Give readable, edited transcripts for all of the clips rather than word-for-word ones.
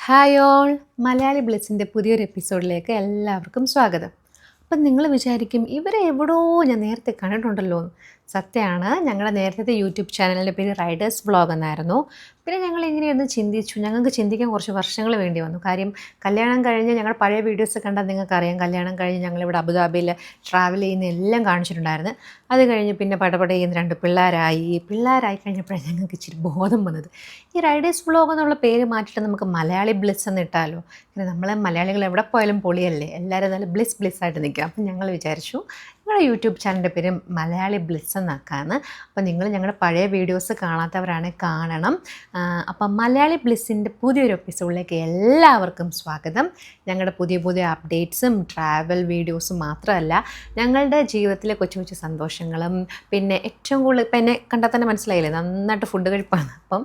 Hi all Malayali ബ്ലിസിൻ്റെ പുതിയൊരു എപ്പിസോഡിലേക്ക് എല്ലാവർക്കും സ്വാഗതം. അപ്പം നിങ്ങൾ വിചാരിക്കും ഇവരെ എവിടോ ഞാൻ നേരത്തെ കണ്ടിട്ടുണ്ടല്ലോ എന്ന്. സത്യമാണ്, ഞങ്ങളുടെ നേരത്തെ യൂട്യൂബ് ചാനലിൻ്റെ പേര് റൈഡേഴ്സ് വ്ളോഗ് എന്നായിരുന്നു. പിന്നെ ഞങ്ങൾ ഇങ്ങനെയൊന്ന് ചിന്തിച്ചു, ഞങ്ങൾക്ക് ചിന്തിക്കാൻ കുറച്ച് വർഷങ്ങൾ വേണ്ടി വന്നു. കാര്യം കല്യാണം കഴിഞ്ഞ് ഞങ്ങളുടെ പഴയ വീഡിയോസ് കണ്ടാൽ നിങ്ങൾക്കറിയാം, കല്യാണം കഴിഞ്ഞ് ഞങ്ങളിവിടെ അബുദാബിയിൽ ട്രാവൽ ചെയ്യുന്ന എല്ലാം കാണിച്ചിട്ടുണ്ടായിരുന്നു. അത് കഴിഞ്ഞ് പിന്നെ പടപടയുന്ന 2 പിള്ളേരായി കഴിഞ്ഞപ്പോഴാണ് ഞങ്ങൾക്ക് ഇച്ചിരി ബോധം വന്നത്. ഈ റൈഡേഴ്സ് വ്ളോഗ് എന്നുള്ള പേര് മാറ്റിയിട്ട് നമുക്ക് മലയാളി ബ്ലിസ് എന്ന് ഇട്ടാലോ? പിന്നെ നമ്മൾ മലയാളികൾ എവിടെ പോയാലും പൊളിയല്ലേ, എല്ലാവരും നല്ല ബ്ലിസ് ആയിട്ട് നിൽക്കുക. അപ്പം ഞങ്ങൾ വിചാരിച്ചു ഞങ്ങളുടെ യൂട്യൂബ് ചാനലിൻ്റെ പേര് മലയാളി ബ്ലിസ് എന്നാക്കാമെന്ന്. അപ്പോൾ നിങ്ങൾ ഞങ്ങളുടെ പഴയ വീഡിയോസ് കാണാത്തവരാണെങ്കിൽ കാണണം. അപ്പം മലയാളി ബ്ലിസ്സിൻ്റെ പുതിയൊരു എപ്പിസോഡിലേക്ക് എല്ലാവർക്കും സ്വാഗതം. ഞങ്ങളുടെ പുതിയ അപ്ഡേറ്റ്സും ട്രാവൽ വീഡിയോസും മാത്രമല്ല, ഞങ്ങളുടെ ജീവിതത്തിലെ കൊച്ചു കൊച്ചു സന്തോഷങ്ങളും, പിന്നെ ഏറ്റവും കൂടുതൽ ഇപ്പം എന്നെ കണ്ടാൽ തന്നെ മനസ്സിലായില്ലേ, നന്നായിട്ട് ഫുഡ് കഴിപ്പാണ്. അപ്പം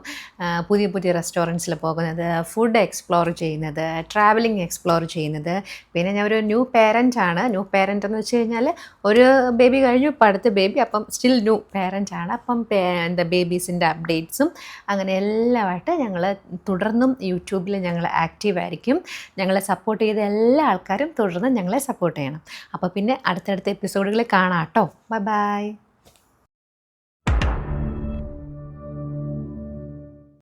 പുതിയ റെസ്റ്റോറൻറ്റ്സിൽ പോകുന്നത്, ഫുഡ് എക്സ്പ്ലോർ ചെയ്യുന്നത്, ട്രാവലിംഗ് എക്സ്പ്ലോർ ചെയ്യുന്നത്. പിന്നെ ഞാൻ ഒരു ന്യൂ പേരൻ്റാണ്. ന്യൂ പേരൻ്റ് എന്ന് വെച്ച് കഴിഞ്ഞാൽ ഒരു ബേബി കഴിഞ്ഞു, ഇപ്പം അടുത്ത ബേബി, അപ്പം സ്റ്റിൽ ന്യൂ പേരൻ്റാണ്. അപ്പം ബേബീസിൻ്റെ അപ്ഡേറ്റ്സും അങ്ങനെ എല്ലാമായിട്ട് ഞങ്ങൾ തുടർന്നും യൂട്യൂബിൽ ഞങ്ങൾ ആക്റ്റീവായിരിക്കും. ഞങ്ങളെ സപ്പോർട്ട് ചെയ്ത എല്ലാ ആൾക്കാരും തുടർന്ന് ഞങ്ങളെ സപ്പോർട്ട് ചെയ്യണം. അപ്പോൾ പിന്നെ അടുത്തടുത്ത എപ്പിസോഡുകളിൽ കാണാം കേട്ടോ. ബൈ.